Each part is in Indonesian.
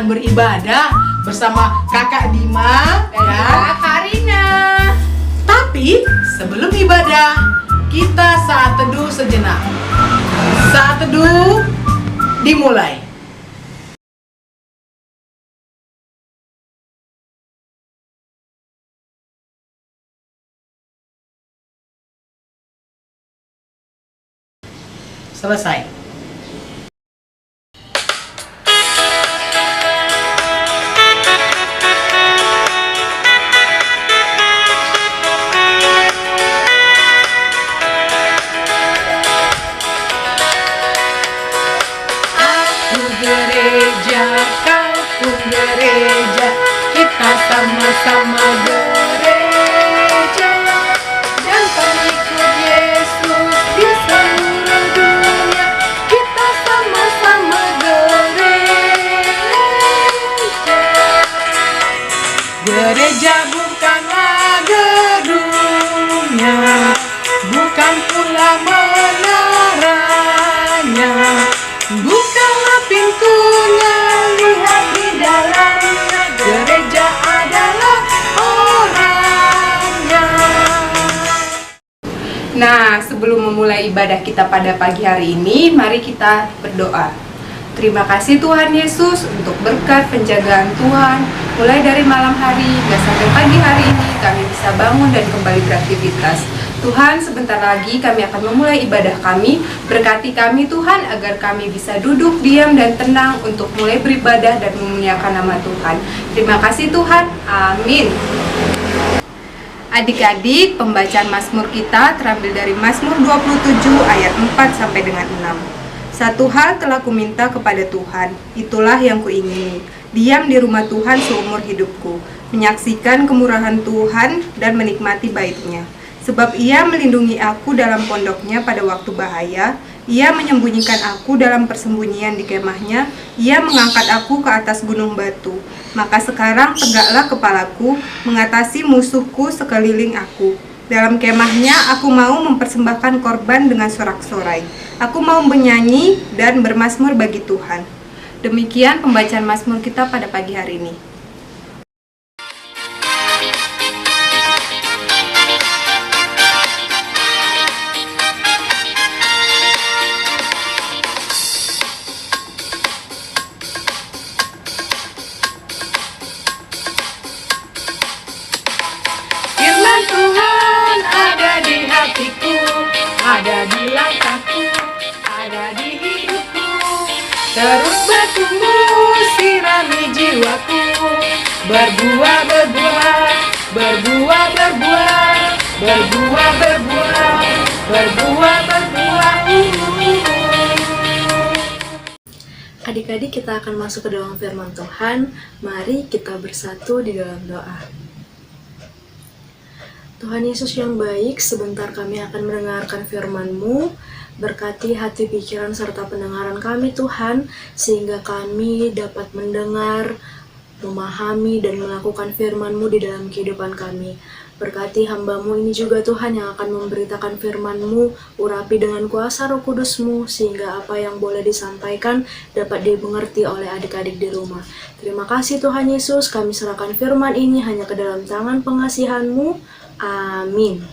sedang beribadah bersama Kakak Dima dan Kak Karina. Tapi sebelum ibadah, kita saat teduh sejenak. Saat teduh dimulai. Selesai. Aku gereja, kau pun gereja, kita sama-sama gereja dan pengikut Yesus di seluruh dunia. Kita sama-sama gereja. Gereja bukanlah gedungnya, bukan pula menaranya, bukanlah pintunya, lihat di dalamnya. Gereja adalah orangnya. Nah, sebelum memulai ibadah kita pada pagi hari ini, mari kita berdoa. Terima kasih Tuhan Yesus untuk berkat penjagaan Tuhan. Mulai dari malam hari hingga sampai pagi hari ini kami bisa bangun dan kembali beraktivitas. Tuhan, sebentar lagi kami akan memulai ibadah kami. Berkati kami Tuhan agar kami bisa duduk diam dan tenang untuk mulai beribadah dan memuliakan nama Tuhan. Terima kasih Tuhan. Amin. Adik-adik, pembacaan Mazmur kita terambil dari Mazmur 27 ayat 4 sampai dengan 6. Satu hal telah kuminta kepada Tuhan, itulah yang kuingini, diam di rumah Tuhan seumur hidupku, menyaksikan kemurahan Tuhan dan menikmati bait-Nya. Sebab Ia melindungi aku dalam pondoknya pada waktu bahaya, Ia menyembunyikan aku dalam persembunyian di kemahnya, Ia mengangkat aku ke atas gunung batu. Maka sekarang tegaklah kepalaku, mengatasi musuhku sekeliling aku. Dalam kemahnya aku mau mempersembahkan korban dengan sorak-sorai. Aku mau menyanyi dan bermazmur bagi Tuhan. Demikian pembacaan Mazmur kita pada pagi hari ini. Firman Tuhan ada di hatiku, ada di langkahku, ada di hidupku. Terus bertumbuh sirami jiwaku, berbuah, berbuah, berbuah, berbuah, berbuah, berbuah, berbuah, berbuah. Adik-adik, kita akan masuk ke dalam firman Tuhan. Mari kita bersatu di dalam doa. Tuhan Yesus yang baik, sebentar kami akan mendengarkan firman-Mu. Berkati hati, pikiran, serta pendengaran kami Tuhan, sehingga kami dapat mendengar, memahami, dan melakukan firman-Mu di dalam kehidupan kami. Berkati hamba-Mu ini juga Tuhan yang akan memberitakan firman-Mu, urapi dengan kuasa Roh Kudus-Mu, sehingga apa yang boleh disampaikan dapat dimengerti oleh adik-adik di rumah. Terima kasih Tuhan Yesus, kami serahkan firman ini hanya ke dalam tangan pengasihan-Mu. Amin.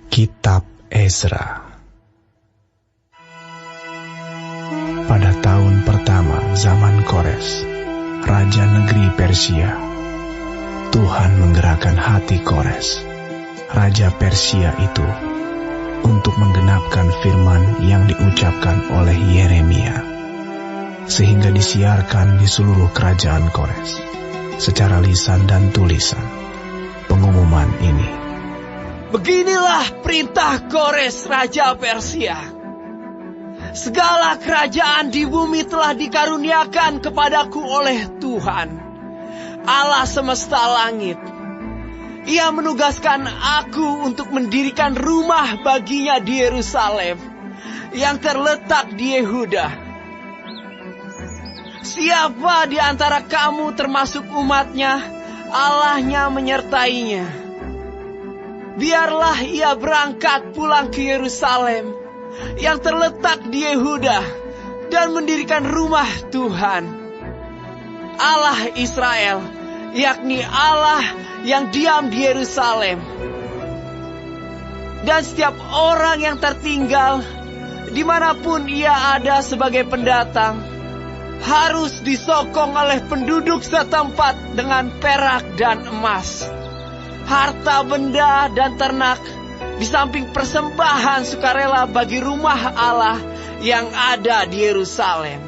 Kitab Ezra. Pada tahun pertama zaman Kores, raja negeri Persia, Tuhan menggerakkan hati Kores, raja Persia itu, untuk menggenapkan firman yang diucapkan oleh Yeremia, sehingga disiarkan di seluruh kerajaan Kores, secara lisan dan tulisan, pengumuman ini. Beginilah perintah Kores Raja Persia. Segala kerajaan di bumi telah dikaruniakan kepadaku oleh Tuhan, Allah semesta langit. Ia menugaskan aku untuk mendirikan rumah baginya di Yerusalem, yang terletak di Yehuda. Siapa di antara kamu termasuk umatnya, Allahnya menyertainya. biarlah ia berangkat pulang ke Yerusalem yang terletak di Yehuda dan mendirikan rumah Tuhan, Allah Israel, yakni Allah yang diam di Yerusalem. Dan setiap orang yang tertinggal, dimanapun ia ada sebagai pendatang, harus disokong oleh penduduk setempat dengan perak dan emas, harta benda dan ternak, di samping persembahan sukarela bagi rumah Allah yang ada di Yerusalem.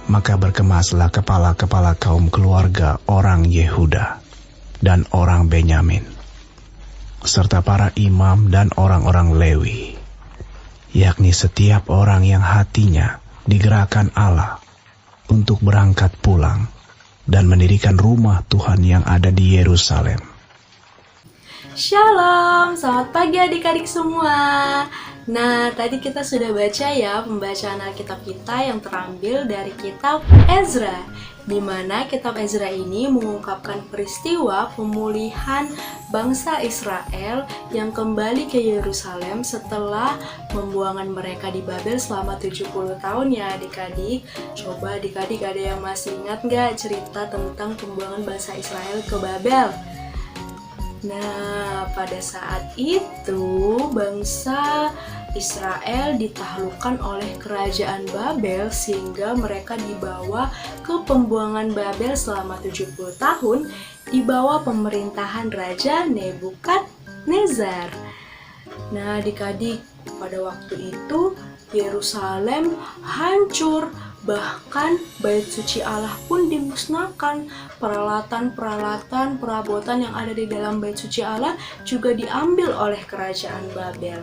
Maka berkemaslah kepala-kepala kaum keluarga orang Yehuda dan orang Benyamin, serta para imam dan orang-orang Lewi, yakni setiap orang yang hatinya digerakkan Allah untuk berangkat pulang dan mendirikan rumah Tuhan yang ada di Yerusalem. Shalom, selamat pagi adik-adik semua. Nah, tadi kita sudah baca ya pembacaan Alkitab kita yang terambil dari kitab Ezra, di mana kitab Ezra ini mengungkapkan peristiwa pemulihan bangsa Israel yang kembali ke Yerusalem setelah pembuangan mereka di Babel selama 70 tahun ya adik-adik. Coba adik-adik ada yang masih ingat nggak cerita tentang pembuangan bangsa Israel ke Babel? Nah, pada saat itu bangsa Israel ditaklukkan oleh kerajaan Babel sehingga mereka dibawa ke pembuangan Babel selama 70 tahun di bawah pemerintahan Raja Nebukadnezar. Nah, adik-adik, pada waktu itu Yerusalem hancur. Bahkan bait suci Allah pun dimusnahkan. Peralatan-peralatan perabotan yang ada di dalam bait suci Allah juga diambil oleh kerajaan Babel.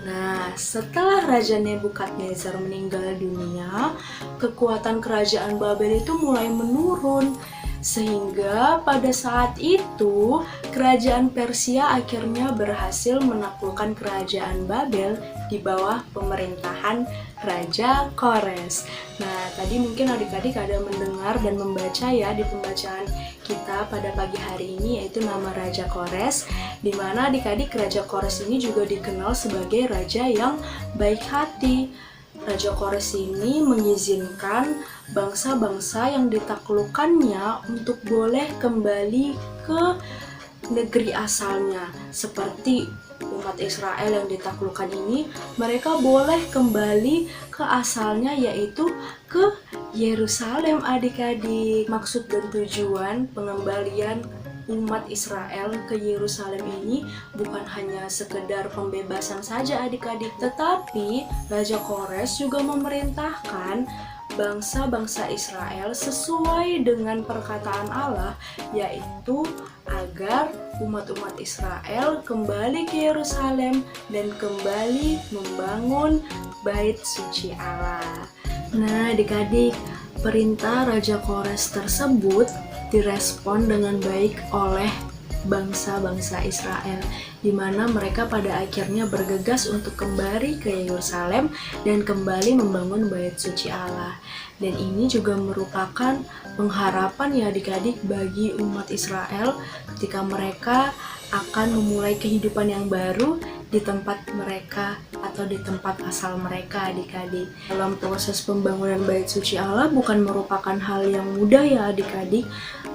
Nah, setelah Raja Nebukadnezar meninggal dunia, kekuatan kerajaan Babel itu mulai menurun. Sehingga pada saat itu, kerajaan Persia akhirnya berhasil menaklukkan kerajaan Babel di bawah pemerintahan Raja Kores. Nah, tadi mungkin adik-adik ada mendengar dan membaca ya di pembacaan kita pada pagi hari ini, yaitu nama Raja Kores, di mana adik-adik Raja Kores ini juga dikenal sebagai raja yang baik hati. Raja Kores ini mengizinkan bangsa-bangsa yang ditaklukkannya untuk boleh kembali ke negeri asalnya. Seperti umat Israel yang ditaklukkan ini, mereka boleh kembali ke asalnya, yaitu ke Yerusalem adik-adik. Maksud dan tujuan pengembalian umat Israel ke Yerusalem ini bukan hanya sekedar pembebasan saja adik-adik, tetapi Raja Kores juga memerintahkan bangsa-bangsa Israel sesuai dengan perkataan Allah, yaitu agar umat-umat Israel kembali ke Yerusalem dan kembali membangun bait suci Allah. Nah, adik-adik, perintah Raja Kores tersebut direspon dengan baik oleh bangsa-bangsa Israel, di mana mereka pada akhirnya bergegas untuk kembali ke Yerusalem dan kembali membangun bait suci Allah. Dan ini juga merupakan pengharapan ya adik-adik bagi umat Israel ketika mereka akan memulai kehidupan yang baru di tempat mereka atau di tempat asal mereka adik-adik. Dalam proses pembangunan bait suci Allah bukan merupakan hal yang mudah ya adik-adik.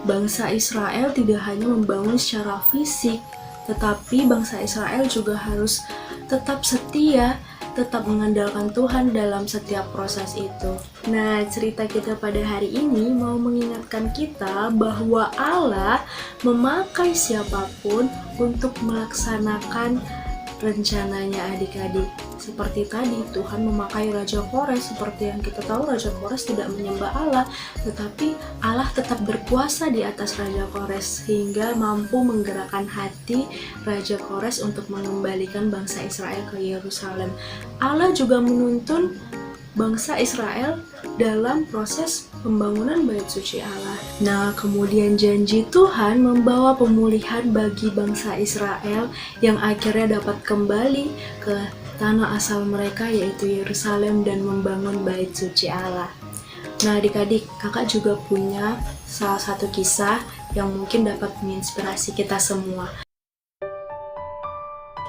Bangsa Israel tidak hanya membangun secara fisik, tetapi bangsa Israel juga harus tetap setia, tetap mengandalkan Tuhan dalam setiap proses itu. Nah, cerita kita pada hari ini mau mengingatkan kita bahwa Allah memakai siapapun untuk melaksanakan rencananya adik-adik. Seperti tadi Tuhan memakai Raja Kores, seperti yang kita tahu Raja Kores tidak menyembah Allah, tetapi Allah tetap berkuasa di atas Raja Kores sehingga mampu menggerakkan hati Raja Kores untuk mengembalikan bangsa Israel ke Yerusalem. Allah juga menuntun bangsa Israel dalam proses pembangunan bait suci Allah. Nah, kemudian janji Tuhan membawa pemulihan bagi bangsa Israel yang akhirnya dapat kembali ke tanah asal mereka, yaitu Yerusalem, dan membangun bait suci Allah. Nah, adik-adik, kakak juga punya salah satu kisah yang mungkin dapat menginspirasi kita semua.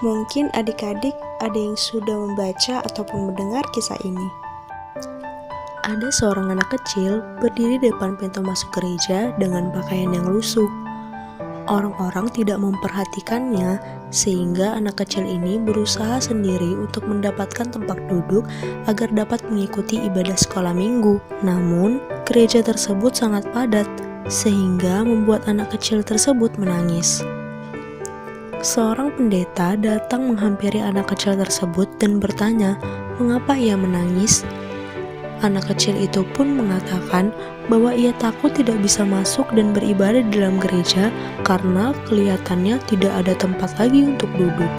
Mungkin adik-adik ada yang sudah membaca ataupun mendengar kisah ini. Ada seorang anak kecil berdiri di depan pintu masuk gereja dengan pakaian yang lusuh. Orang-orang tidak memperhatikannya sehingga anak kecil ini berusaha sendiri untuk mendapatkan tempat duduk agar dapat mengikuti ibadah sekolah minggu. Namun, gereja tersebut sangat padat sehingga membuat anak kecil tersebut menangis. Seorang pendeta datang menghampiri anak kecil tersebut dan bertanya, mengapa ia menangis? Anak kecil itu pun mengatakan bahwa ia takut tidak bisa masuk dan beribadah di dalam gereja karena kelihatannya tidak ada tempat lagi untuk duduk.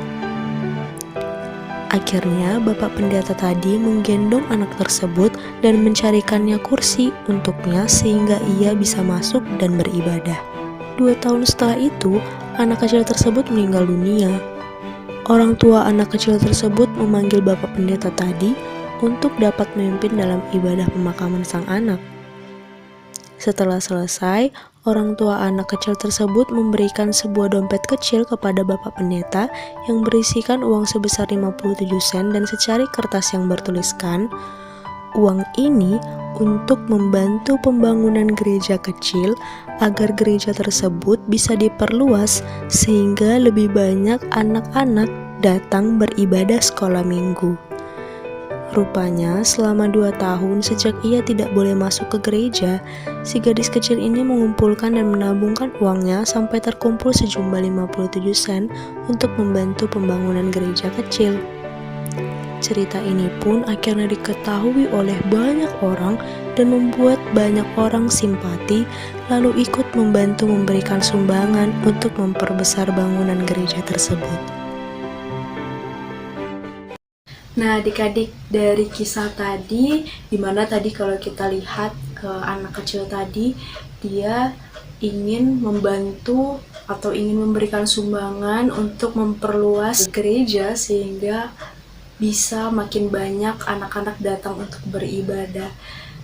Akhirnya, bapak pendeta tadi menggendong anak tersebut dan mencarikannya kursi untuknya sehingga ia bisa masuk dan beribadah. 2 tahun setelah itu, anak kecil tersebut meninggal dunia. Orang tua anak kecil tersebut memanggil bapak pendeta tadi untuk dapat memimpin dalam ibadah pemakaman sang anak. Setelah selesai, orang tua anak kecil tersebut memberikan sebuah dompet kecil kepada bapak pendeta yang berisikan uang sebesar 57 sen dan secari kertas yang bertuliskan, uang ini untuk membantu pembangunan gereja kecil agar gereja tersebut bisa diperluas sehingga lebih banyak anak-anak datang beribadah sekolah minggu. Rupanya selama 2 tahun sejak ia tidak boleh masuk ke gereja, si gadis kecil ini mengumpulkan dan menabungkan uangnya sampai terkumpul sejumlah 57 sen untuk membantu pembangunan gereja kecil. Cerita ini pun akhirnya diketahui oleh banyak orang dan membuat banyak orang simpati lalu ikut membantu memberikan sumbangan untuk memperbesar bangunan gereja tersebut. Nah, adik-adik, dari kisah tadi, dimana tadi kalau kita lihat anak kecil tadi, dia ingin membantu atau ingin memberikan sumbangan untuk memperluas gereja sehingga bisa makin banyak anak-anak datang untuk beribadah.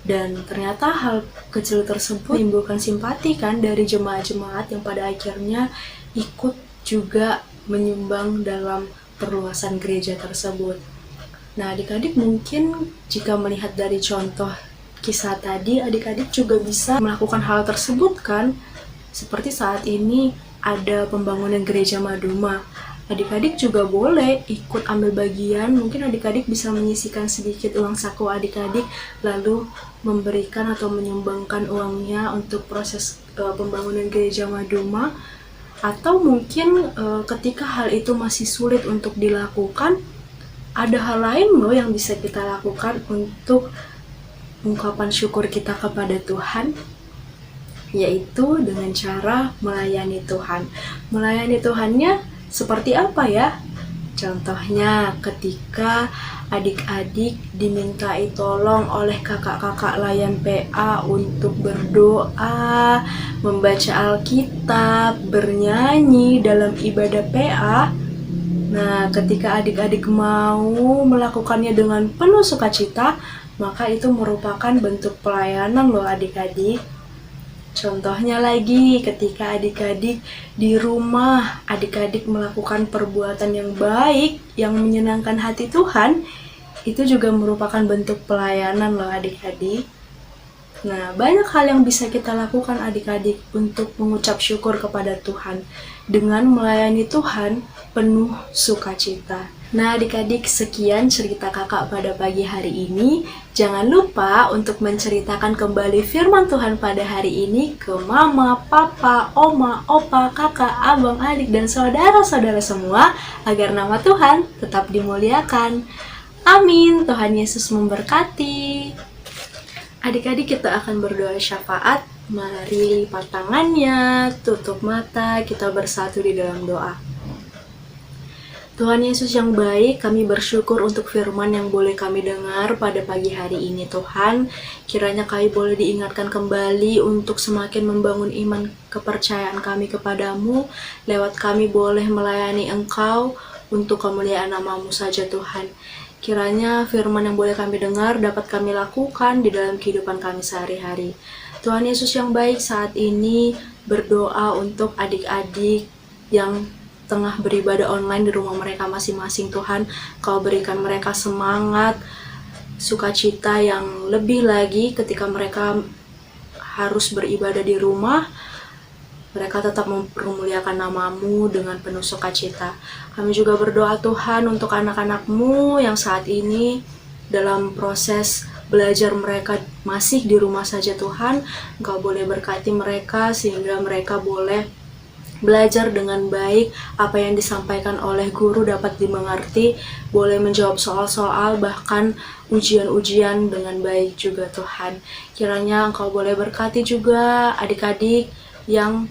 Dan ternyata hal kecil tersebut menimbulkan simpati kan dari jemaat-jemaat yang pada akhirnya ikut juga menyumbang dalam perluasan gereja tersebut. Nah, adik-adik mungkin jika melihat dari contoh kisah tadi, adik-adik juga bisa melakukan hal tersebut kan? Seperti saat ini ada pembangunan gereja Maduma. Adik-adik juga boleh ikut ambil bagian, mungkin adik-adik bisa menyisihkan sedikit uang saku adik-adik, lalu memberikan atau menyumbangkan uangnya untuk proses pembangunan gereja Maduma. Atau mungkin ketika hal itu masih sulit untuk dilakukan, ada hal lain loh yang bisa kita lakukan untuk ungkapan syukur kita kepada Tuhan, yaitu dengan cara melayani Tuhan. Melayani Tuhannya seperti apa ya? Contohnya ketika adik-adik dimintai tolong oleh kakak-kakak layan PA untuk berdoa, membaca Alkitab, bernyanyi dalam ibadah PA. Nah, ketika adik-adik mau melakukannya dengan penuh sukacita, maka itu merupakan bentuk pelayanan loh adik-adik. Contohnya lagi, ketika adik-adik di rumah, adik-adik melakukan perbuatan yang baik, yang menyenangkan hati Tuhan, itu juga merupakan bentuk pelayanan loh adik-adik. Nah, banyak hal yang bisa kita lakukan adik-adik untuk mengucap syukur kepada Tuhan dengan melayani Tuhan penuh sukacita. Nah, adik-adik, sekian cerita kakak pada pagi hari ini. Jangan lupa untuk menceritakan kembali firman Tuhan pada hari ini ke mama, papa, oma, opa, kakak, abang, adik, dan saudara-saudara semua agar nama Tuhan tetap dimuliakan. Amin. Tuhan Yesus memberkati. Adik-adik, kita akan berdoa syafaat. Mari lipat tangannya, tutup mata, kita bersatu di dalam doa. Tuhan Yesus yang baik, kami bersyukur untuk firman yang boleh kami dengar pada pagi hari ini Tuhan. Kiranya kami boleh diingatkan kembali untuk semakin membangun iman kepercayaan kami kepadamu. Lewat kami boleh melayani Engkau untuk kemuliaan nama-Mu saja Tuhan. Kiranya firman yang boleh kami dengar dapat kami lakukan di dalam kehidupan kami sehari-hari. Tuhan Yesus yang baik, saat ini berdoa untuk adik-adik yang tengah beribadah online di rumah mereka masing-masing. Tuhan, Kau berikan mereka semangat, sukacita yang lebih lagi ketika mereka harus beribadah di rumah. Mereka tetap mempermuliakan nama-Mu dengan penuh sukacita. Kami juga berdoa Tuhan untuk anak-anak-Mu yang saat ini dalam proses belajar mereka masih di rumah saja Tuhan. Engkau boleh berkati mereka sehingga mereka boleh belajar dengan baik, apa yang disampaikan oleh guru dapat dimengerti, boleh menjawab soal-soal, bahkan ujian-ujian dengan baik juga Tuhan. Kiranya Engkau boleh berkati juga adik-adik yang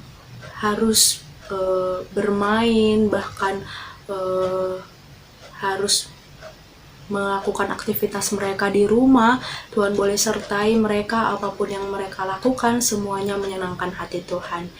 harus bermain, bahkan harus melakukan aktivitas mereka di rumah. Tuhan boleh sertai mereka, apapun yang mereka lakukan, semuanya menyenangkan hati Tuhan.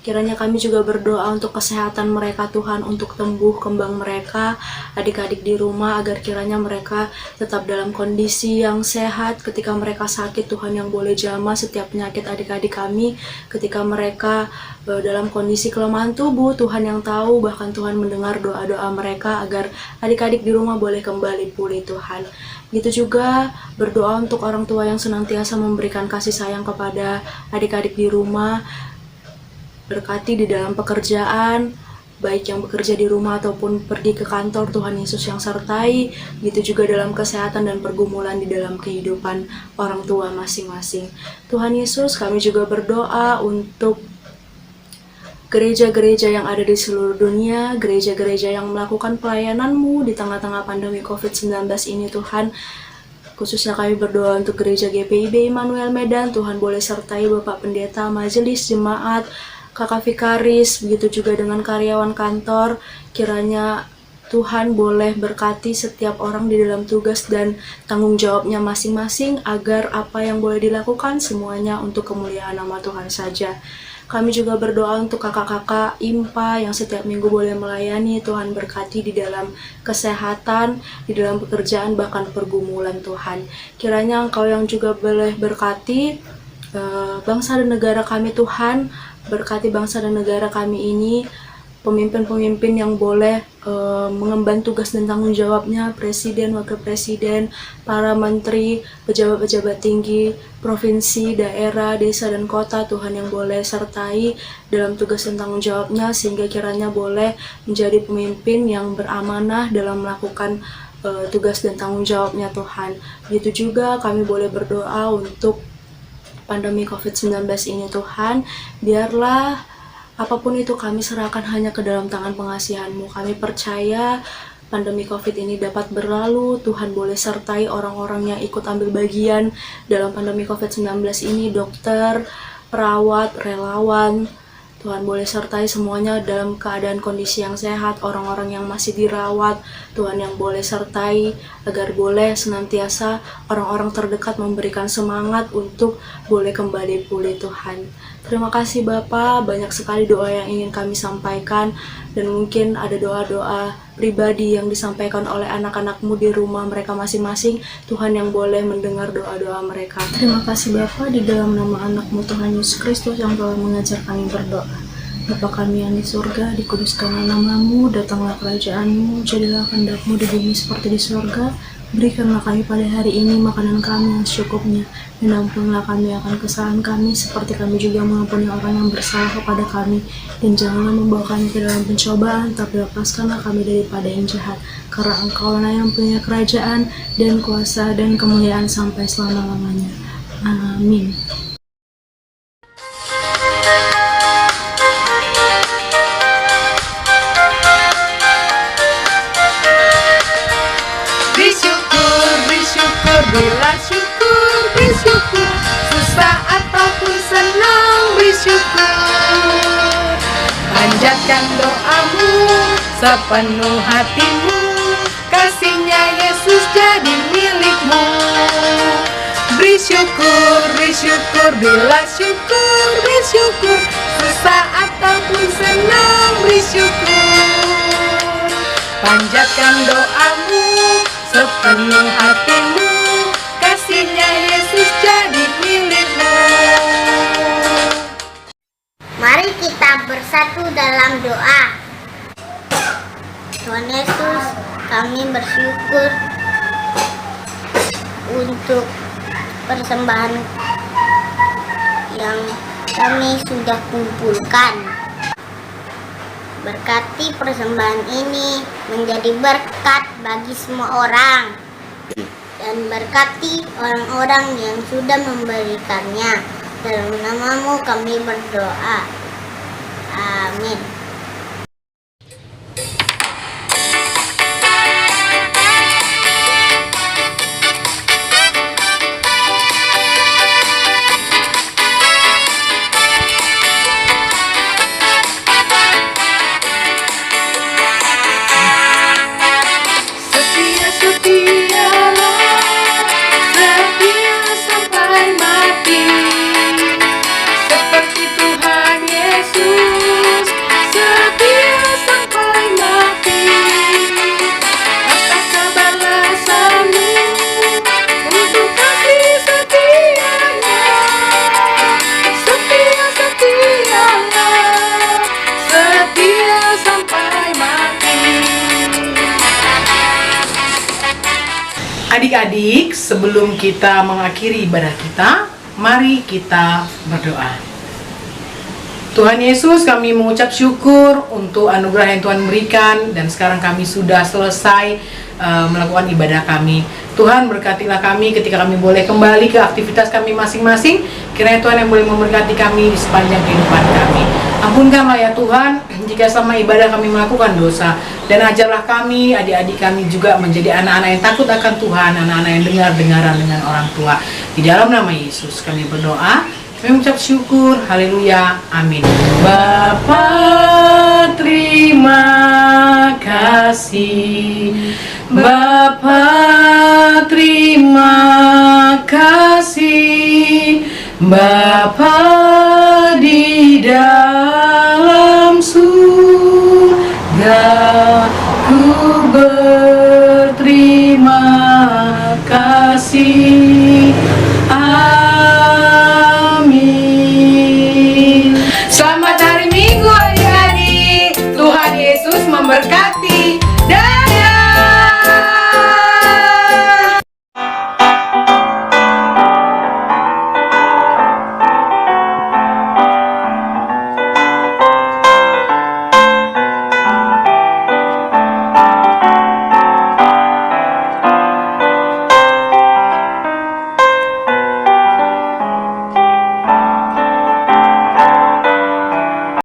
Kiranya kami juga berdoa untuk kesehatan mereka Tuhan, untuk tumbuh kembang mereka, adik-adik di rumah, agar kiranya mereka tetap dalam kondisi yang sehat. Ketika mereka sakit, Tuhan yang boleh jamah setiap penyakit adik-adik kami. Ketika mereka dalam kondisi kelemahan tubuh, Tuhan yang tahu, bahkan Tuhan mendengar doa-doa mereka agar adik-adik di rumah boleh kembali pulih Tuhan. Gitu juga berdoa untuk orang tua yang senantiasa memberikan kasih sayang kepada adik-adik di rumah. Berkati di dalam pekerjaan, baik yang bekerja di rumah ataupun pergi ke kantor, Tuhan Yesus yang sertai. Gitu juga dalam kesehatan dan pergumulan di dalam kehidupan orang tua masing-masing. Tuhan Yesus, kami juga berdoa untuk gereja-gereja yang ada di seluruh dunia, gereja-gereja yang melakukan pelayanan-Mu di tengah-tengah pandemi COVID-19 ini Tuhan. Khususnya kami berdoa untuk gereja GPIB Immanuel Medan, Tuhan boleh sertai Bapak Pendeta, majelis, jemaat, Kakak Vikaris, begitu juga dengan karyawan kantor. Kiranya Tuhan boleh berkati setiap orang di dalam tugas dan tanggung jawabnya masing-masing, agar apa yang boleh dilakukan semuanya untuk kemuliaan nama Tuhan saja. Kami juga berdoa untuk kakak-kakak IMPA yang setiap minggu boleh melayani. Tuhan berkati di dalam kesehatan, di dalam pekerjaan, bahkan pergumulan Tuhan. Kiranya Engkau yang juga boleh berkati bangsa dan negara kami Tuhan, berkati bangsa dan negara kami ini, pemimpin-pemimpin yang boleh mengemban tugas dan tanggung jawabnya, presiden, wakil presiden, para menteri, pejabat-pejabat tinggi, provinsi, daerah, desa, dan kota, Tuhan yang boleh sertai dalam tugas dan tanggung jawabnya, sehingga kiranya boleh menjadi pemimpin yang beramanah dalam melakukan tugas dan tanggung jawabnya Tuhan. Begitu juga kami boleh berdoa untuk pandemi COVID-19 ini Tuhan, biarlah apapun itu kami serahkan hanya ke dalam tangan pengasihan-Mu. Kami percaya pandemi COVID ini dapat berlalu. Tuhan boleh sertai orang-orang yang ikut ambil bagian dalam pandemi COVID-19 ini, dokter, perawat, relawan. Tuhan boleh sertai semuanya dalam keadaan kondisi yang sehat, orang-orang yang masih dirawat. Tuhan yang boleh sertai agar boleh senantiasa orang-orang terdekat memberikan semangat untuk boleh kembali pulih Tuhan. Terima kasih Bapa, banyak sekali doa yang ingin kami sampaikan, dan mungkin ada doa-doa pribadi yang disampaikan oleh anak-anak-Mu di rumah mereka masing-masing. Tuhan yang boleh mendengar doa-doa mereka. Terima kasih Bapa, di dalam nama anak-Mu Tuhan Yesus Kristus yang telah mengajar kami berdoa. Bapa kami yang di surga, dikuduskanlah nama-Mu, datanglah kerajaan-Mu, jadilah kehendak-Mu di bumi seperti di surga. Berikanlah kami pada hari ini makanan kami yang secukupnya, dan ampunilah kami akan kesalahan kami, seperti kami juga mengampuni orang yang bersalah kepada kami. Dan janganlah membawa kami ke dalam pencobaan, tapi lepaskanlah kami daripada yang jahat. Karena Engkau-Lah yang punya kerajaan, dan kuasa, dan kemuliaan sampai selama-lamanya. Amin. Berilah syukur, bersyukur, susah ataupun senang, bersyukur. Panjatkan doamu sepenuh hatimu, kasih-Nya Yesus jadi milikmu. Beri syukur, berilah syukur, bersyukur, susah ataupun senang, bersyukur. Panjatkan doamu sepenuh hatimu, kasih-Nya Yesus jadi milikmu. Mari kita bersatu dalam doa. Tuhan Yesus, kami bersyukur untuk persembahan yang kami sudah kumpulkan. Berkati persembahan ini menjadi berkat bagi semua orang, dan berkati orang-orang yang sudah memberikannya. Dalam namamu kami berdoa. Amin. Adik-adik, sebelum kita mengakhiri ibadah kita, mari kita berdoa. Tuhan Yesus, kami mengucap syukur untuk anugerah yang Tuhan berikan, dan sekarang kami sudah selesai melakukan ibadah kami. Tuhan, berkatilah kami ketika kami boleh kembali ke aktivitas kami masing-masing. Kiranya Tuhan yang boleh memberkati kami di sepanjang kehidupan kami. Ampunkanlah ya Tuhan jika selama ibadah kami melakukan dosa, dan ajarlah kami, adik-adik kami juga menjadi anak-anak yang takut akan Tuhan, anak-anak yang dengar-dengaran dengan orang tua. Di dalam nama Yesus kami berdoa, kami mengucap syukur. Haleluya, amin. Bapa, terima kasih. Bapa, terima kasih. Bapa,